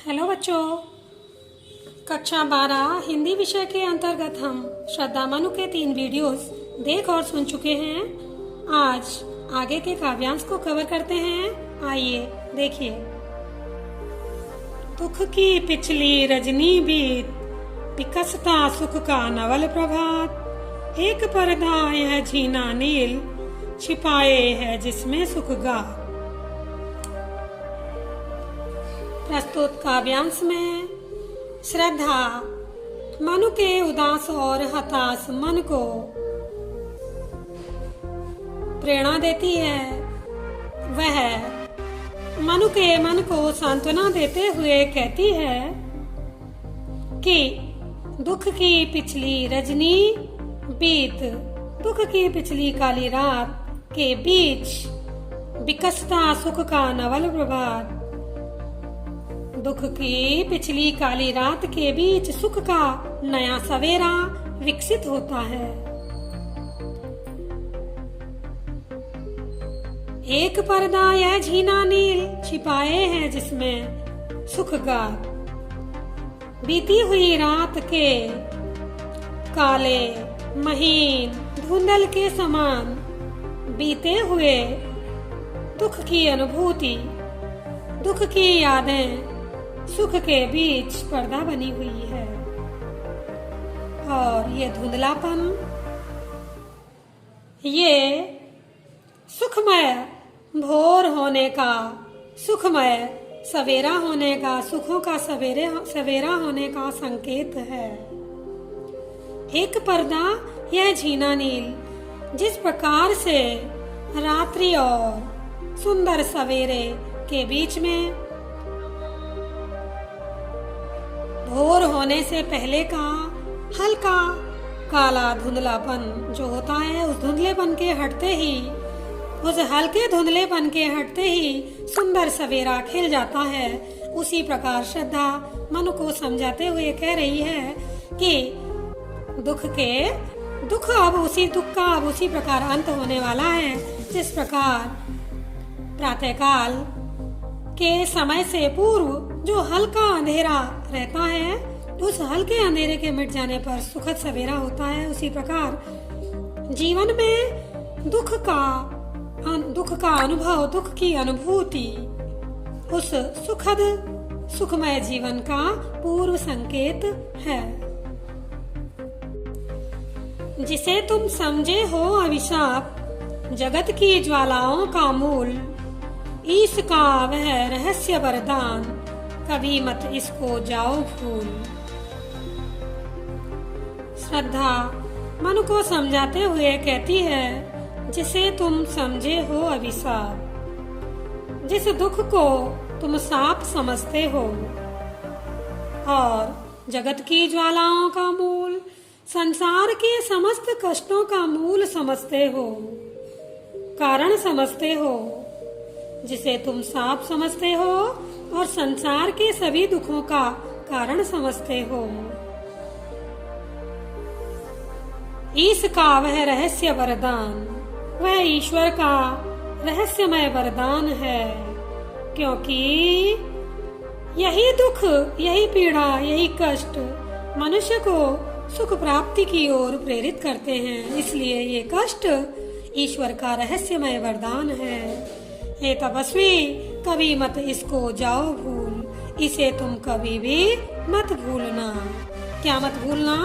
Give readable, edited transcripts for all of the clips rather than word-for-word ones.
Hello बच्चों, कक्षा 12 हिंदी विषय के अंतर्गत हम श्रद्धा मनु के 3 वीडियोस देख और सुन चुके हैं। आज आगे के काव्यांश को कवर करते हैं। आइए देखिए। दुख की पिछली रजनी बीत, विकसता सुख का नवल प्रभात। एक पर्दा यह झीना नील, छिपाए है जिसमें सुख गात। प्रस्तुत काव्यांश में श्रद्धा मनु के उदास और हताश मन को प्रेरणा देती है। वह मनु के मन को सांत्वना देते हुए कहती है कि दुख की पिछली रजनी बीत, दुख की पिछली काली रात के बीच विकसता सुख का नवल प्रभात। दुख की पिछली काली रात के बीच सुख का नया सवेरा विकसित होता है। एक पर्दा यह झीना नील, छिपाए हैं जिसमें सुख गात। बीती हुई रात के काले महीन धुंधल के समान बीते हुए दुख की अनुभूति, दुख की यादें सुख के बीच पर्दा बनी हुई है। और ये धुंधलापन, ये सुखमय भोर होने का, सुखमय सवेरा होने का, सुखों का सवेरा होने का संकेत है। एक पर्दा यह झीना नील, जिस प्रकार से रात्रि और सुंदर सवेरे के बीच में भोर होने से पहले का हल्का काला धुंधलापन जो होता है, उस धुंधलेपन के हटते ही, उस हल्के धुंधलेपन के हटते ही सुंदर सवेरा खिल जाता है। उसी प्रकार श्रद्धा मनु को समझाते हुए कह रही है कि दुख का अब उसी प्रकार अंत होने वाला है, जिस प्रकार प्रातःकाल के समय से पूर्व जो हल्का अंधेरा रहता है, उस हल्के अंधेरे के मिट जाने पर सुखद सवेरा होता है। उसी प्रकार जीवन में दुख का अनुभव, दुख की अनुभूति उस सुखद सुखमय जीवन का पूर्व संकेत है। जिसे तुम समझे हो अभिशाप, जगत की ज्वालाओं का मूल, ईश का वह रहस्य वरदान, कभी मत इसको जाओ भूल। श्रद्धा मनु को समझाते हुए कहती है, जिसे तुम समझे हो अभिशाप, जिस दुख को तुम साप समझते हो और जगत की ज्वालाओं का मूल, संसार के समस्त कष्टों का मूल समझते हो, कारण समझते हो, जिसे तुम साप समझते हो और संसार के सभी दुखों का कारण समझते हो। ईश का वह रहस्य वरदान, वह ईश्वर का रहस्यमय वरदान है, क्योंकि यही दुख, यही पीड़ा, यही कष्ट मनुष्य को सुख प्राप्ति की ओर प्रेरित करते हैं। इसलिए ये कष्ट ईश्वर का रहस्यमय वरदान है। हे तपस्वी, कभी मत इसको जाओ भूल, इसे तुम कभी भी मत भूलना। क्या मत भूलना?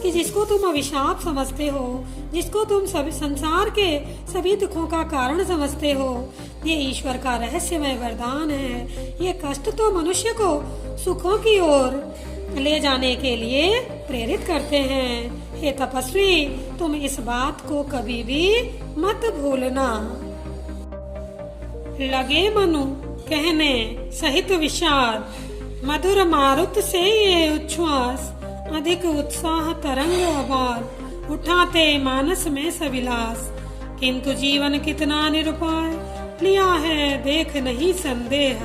कि जिसको तुम अभिशाप समझते हो, जिसको तुम संसार के सभी दुखों का कारण समझते हो, ये ईश्वर का रहस्यमय वरदान है। ये कष्ट तो मनुष्य को सुखों की ओर ले जाने के लिए प्रेरित करते हैं। हे तपस्वी, तुम इस बात को कभी भी मत भूलना। लगे मनु कहने सहित विषाद, मधुर मारुत से ये उच्छ्वास, अधिक उत्साह तरंग आबाद, उठाते मानस में सविलास। किंतु जीवन कितना निरुपाय, लिया है देख नहीं संदेह।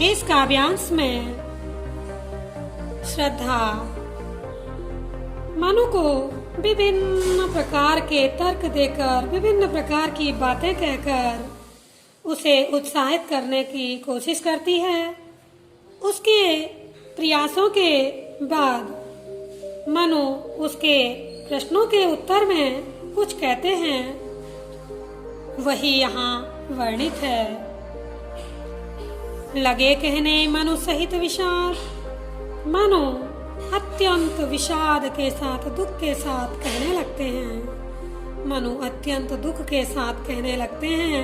इस काव्यांश में श्रद्धा मनु को विभिन्न प्रकार के तर्क देकर, विभिन्न प्रकार की बातें कहकर उसे उत्साहित करने की कोशिश करती है। उसके प्रयासों के बाद मनु उसके प्रश्नों के उत्तर में कुछ कहते हैं, वही यहाँ वर्णित है। लगे कहने मनु सहित विषाद, मनु अत्यंत विषाद के साथ, दुख के साथ कहने लगते हैं। मनु अत्यंत दुख के साथ कहने लगते हैं,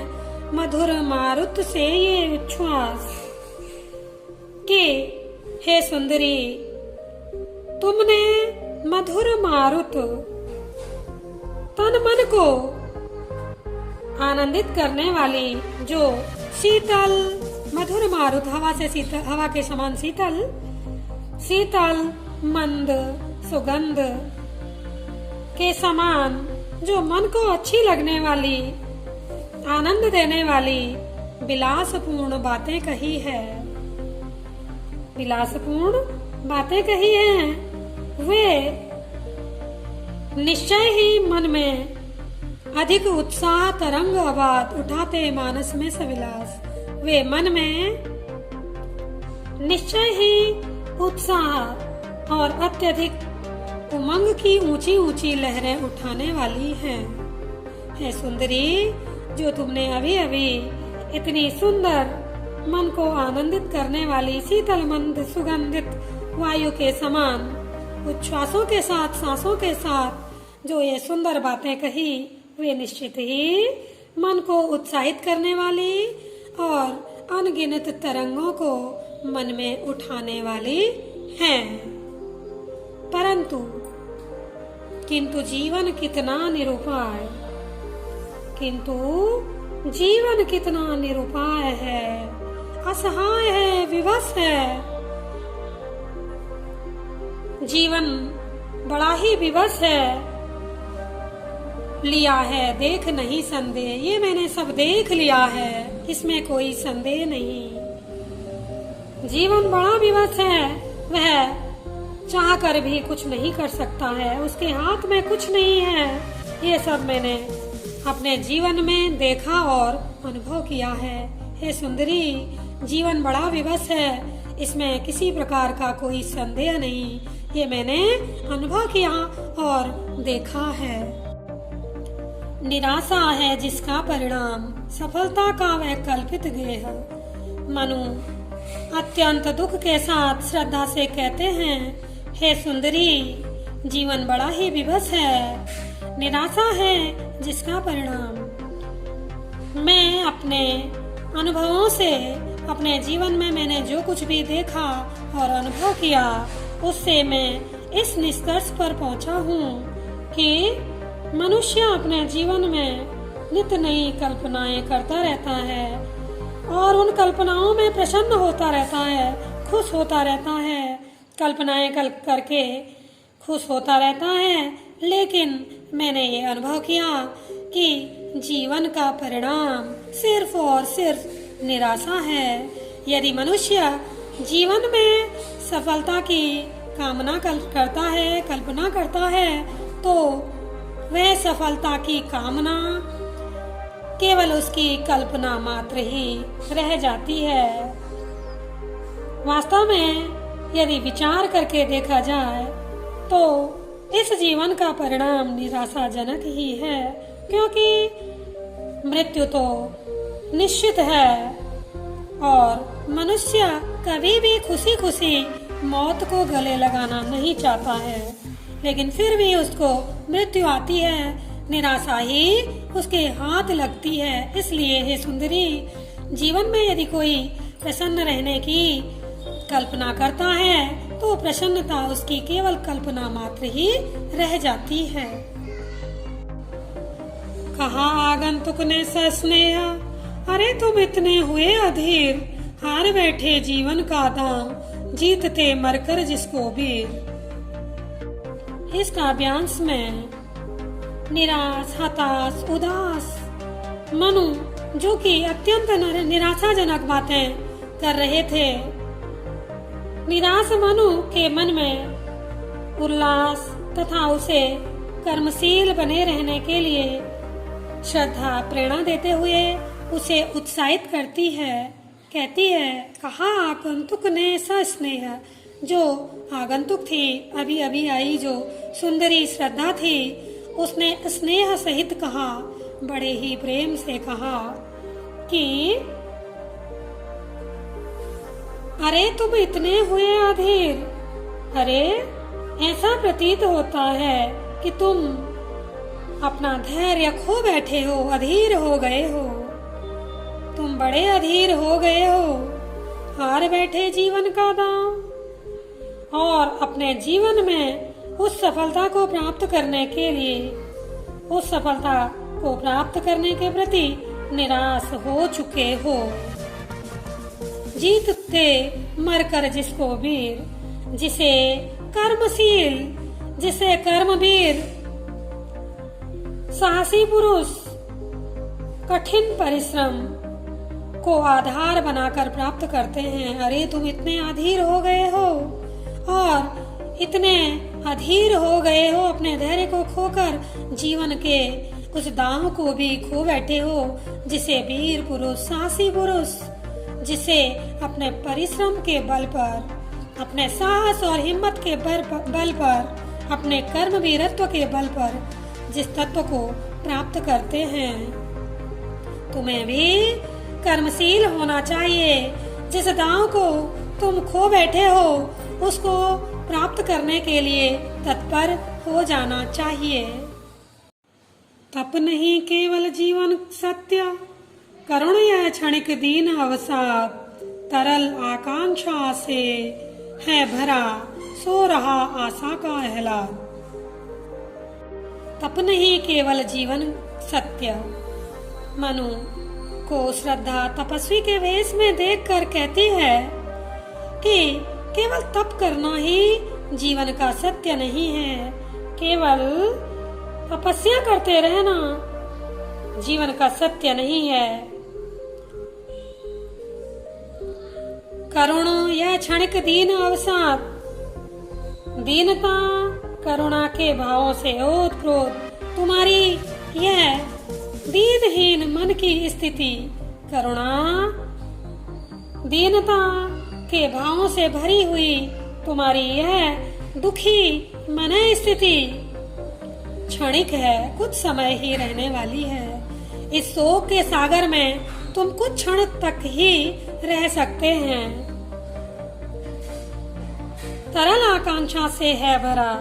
मधुर मारुत से ये उच्छ्वास कि हे सुंदरी, तुमने मधुर मारुत तन मन को आनंदित करने वाली जो शीतल, मधुर मारुत हवा से शीतल, हवा के समान शीतल, शीतल मंद सुगंध के समान जो मन को अच्छी लगने वाली, आनंद देने वाली विलासपूर्ण बातें कही है, विलासपूर्ण बातें कही हैं, वे निश्चय ही मन में अधिक उत्साह तरंग आवाज उठाते मानस में सविलास। वे मन में निश्चय ही उत्साह और अत्यधिक उमंग की ऊंची ऊंची लहरें उठाने वाली हैं। हे सुंदरी, जो तुमने अभी अभी इतनी सुंदर मन को आनंदित करने वाली शीतल मंद सुगंधित वायु के समान उच्छ्वासों के साथ, सांसों के साथ जो ये सुंदर बातें कही, वे निश्चित ही मन को उत्साहित करने वाली और अनगिनत तरंगों को मन में उठाने वाली हैं। परंतु किंतु जीवन कितना निरुपाय, किंतु जीवन कितना निरुपाय है, असहाय है, विवश है। जीवन बड़ा ही विवश है। लिया है देख नहीं संदेह, ये मैंने सब देख लिया है, इसमें कोई संदेह नहीं। जीवन बड़ा विवश है, वह चाह कर भी कुछ नहीं कर सकता है, उसके हाथ में कुछ नहीं है। ये सब मैंने अपने जीवन में देखा और अनुभव किया है। हे सुंदरी, जीवन बड़ा विवश है, इसमें किसी प्रकार का कोई संदेह नहीं। ये मैंने अनुभव किया और देखा है। निराशा है जिसका परिणाम, सफलता का वह कल्पित गेह। मनु अत्यंत दुख के साथ श्रद्धा से कहते हैं, हे सुंदरी, जीवन बड़ा ही विवश है, निराशा है जिसका परिणाम। मैं अपने अनुभवों से, अपने जीवन में मैंने जो कुछ भी देखा और अनुभव किया, उससे मैं इस निष्कर्ष पर पहुंचा हूँ कि मनुष्य अपने जीवन में नित्य नई कल्पनाएं करता रहता है और उन कल्पनाओं में प्रसन्न होता रहता है, खुश होता रहता है, कल्पनाएं करके खुश होता रहता है। लेकिन मैंने ये अनुभव किया कि जीवन का परिणाम सिर्फ और सिर्फ निराशा है। यदि मनुष्य जीवन में सफलता की कामना करता है, कल्पना करता है, तो वह सफलता की कामना केवल उसकी कल्पना मात्र ही रह जाती है। वास्तव में यदि विचार करके देखा जाए तो इस जीवन का परिणाम निराशाजनक ही है, क्योंकि मृत्यु तो निश्चित है और मनुष्य कभी भी खुशी खुशी मौत को गले लगाना नहीं चाहता है, लेकिन फिर भी उसको मृत्यु आती है, निराशा ही उसके हाथ लगती है। इसलिए हे सुंदरी, जीवन में यदि कोई प्रसन्न रहने की कल्पना करता है तो प्रसन्नता उसकी केवल कल्पना मात्र ही रह जाती है। कहा आगंतुक ने सस्नेह, अरे तुम इतने हुए अधीर, हार बैठे जीवन का दाम, जीतते मरकर जिसको भी। इस काव्यांश में निराश, हताश, उदास मनु, जो कि अत्यंत निराशाजनक बातें कर रहे थे, निराश मनु के मन में उल्लास तथा उसे कर्मशील बने रहने के लिए श्रद्धा प्रेरणा देते हुए उसे उत्साहित करती है। कहती है, कहा आगंतुक ने सस्नेह, जो आगंतुक थी, अभी अभी आई जो सुंदरी श्रद्धा थी, उसने स्नेह सहित कहा, बड़े ही प्रेम से कहा कि अरे तुम इतने हुए अधीर, अरे ऐसा प्रतीत होता है कि तुम अपना धैर्य खो बैठे हो, अधीर हो गए हो, तुम बड़े अधीर हो गए हो, हार बैठे जीवन का दांव और अपने जीवन में उस सफलता को प्राप्त करने के लिए, उस सफलता को प्राप्त करने के प्रति निराश हो चुके हो। जीतते मरकर जिसको वीर, जिसे कर्मशील, जिसे कर्मवीर, साहसी पुरुष कठिन परिश्रम को आधार बनाकर प्राप्त करते हैं। अरे तुम इतने अधीर हो गए हो और इतने अधीर हो गए हो, अपने धैर्य को खोकर जीवन के उस दांव को भी खो बैठे हो, जिसे वीर पुरुष, साहसी पुरुष, जिसे अपने परिश्रम के बल पर, अपने साहस और हिम्मत के बल पर, अपने कर्म वीरत्व के बल पर जिस तत्व को प्राप्त करते हैं, तुम्हें भी कर्मशील होना चाहिए। जिस दांव को तुम खो बैठे हो, उसको प्राप्त करने के लिए तत्पर हो जाना चाहिए। तप नहीं केवल जीवन सत्य, करुण यह क्षणिक दीन अवसाद, तरल आकांक्षा से है भरा, सो रहा आशा का आह्लाद। तप नहीं केवल जीवन सत्य। मनु को श्रद्धा तपस्वी के वेश में देखकर कहती है कि केवल तप करना ही जीवन का सत्य नहीं है, केवल तपस्या करते रहना जीवन का सत्य नहीं है। करुण यह क्षणिक दीन अवसाद, दीनता करुणा के भावों से ओतप्रोत तुम्हारी यह दीनहीन मन की स्थिति, करुणा दीनता के भावों से भरी हुई तुम्हारी यह दुखी मन स्थिति क्षणिक है, कुछ समय ही रहने वाली है। इस शोक के सागर में तुम कुछ क्षण तक ही रह सकते हैं। तरल आकांक्षा से है भरा,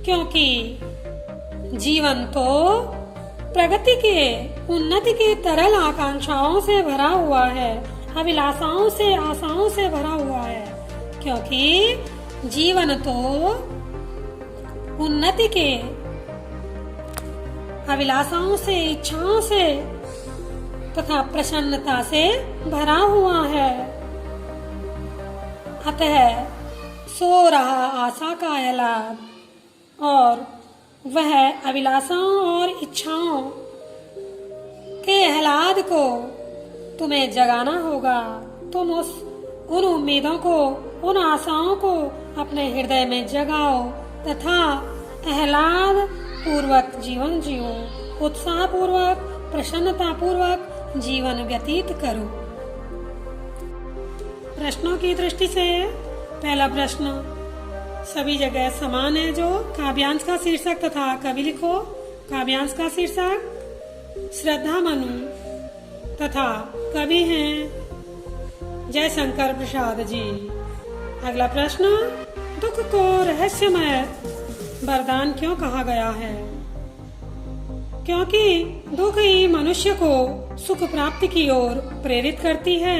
क्योंकि जीवन तो प्रगति के, उन्नति के तरल आकांक्षाओं से भरा हुआ है, अभिलाषाओं से, आशाओं से भरा हुआ है, क्योंकि जीवन तो उन्नति के, अभिलाषाओं से, इच्छाओं से तथा प्रसन्नता से भरा हुआ है। अतः सो रहा आशा का आह्लाद, और वह अभिलाषाओं और इच्छाओं के आह्लाद को तुम्हें जगाना होगा। तुम उन उम्मीदों को, उन आशाओं को अपने हृदय में जगाओ तथा आह्लाद पूर्वक जीवन जियो, उत्साह पूर्वक, प्रसन्नता पूर्वक जीवन व्यतीत करो। प्रश्नों की दृष्टि से पहला प्रश्न सभी जगह समान है, जो काव्यांश का शीर्षक तथा कवि लिखो। काव्यांश का शीर्षक श्रद्धा मनु तथा कवि हैं जयशंकर प्रसाद जी। अगला प्रश्न, दुख को रहस्यमय वरदान क्यों कहा गया है? क्योंकि दुख ही मनुष्य को सुख प्राप्ति की ओर प्रेरित करती है,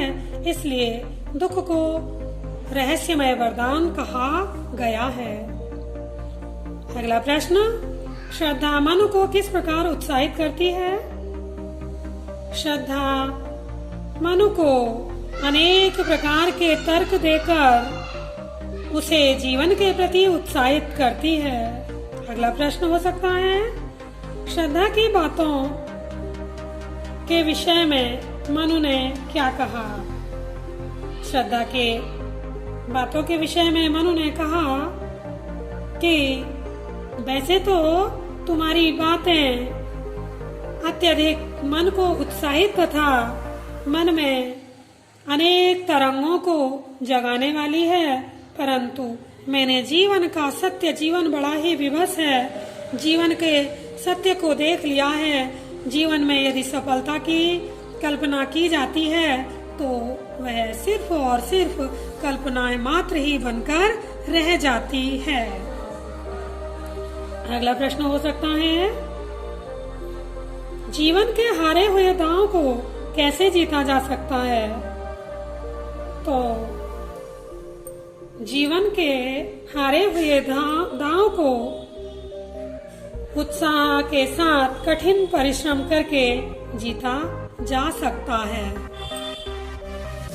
इसलिए दुख को रहस्यमय वरदान कहा गया है। अगला प्रश्न, श्रद्धा मनु को किस प्रकार उत्साहित करती है? श्रद्धा मनु को अनेक प्रकार के तर्क देकर उसे जीवन के प्रति उत्साहित करती है। अगला प्रश्न हो सकता है, श्रद्धा की बातों के विषय में मनु ने क्या कहा? श्रद्धा के बातों के विषय में मनु ने कहा कि वैसे तो तुम्हारी बातें अत्यधिक मन को उत्साहित तथा मन में अनेक तरंगों को जगाने वाली है, परंतु मैंने जीवन का सत्य, जीवन बड़ा ही विवश है, जीवन के सत्य को देख लिया है। जीवन में यदि सफलता की कल्पना की जाती है तो वह सिर्फ और सिर्फ कल्पनाएं मात्र ही बनकर रह जाती है। अगला प्रश्न हो सकता है, जीवन के हारे हुए दांव को कैसे जीता जा सकता है? तो जीवन के हारे हुए दांव को उत्साह के साथ कठिन परिश्रम करके जीता जा सकता है।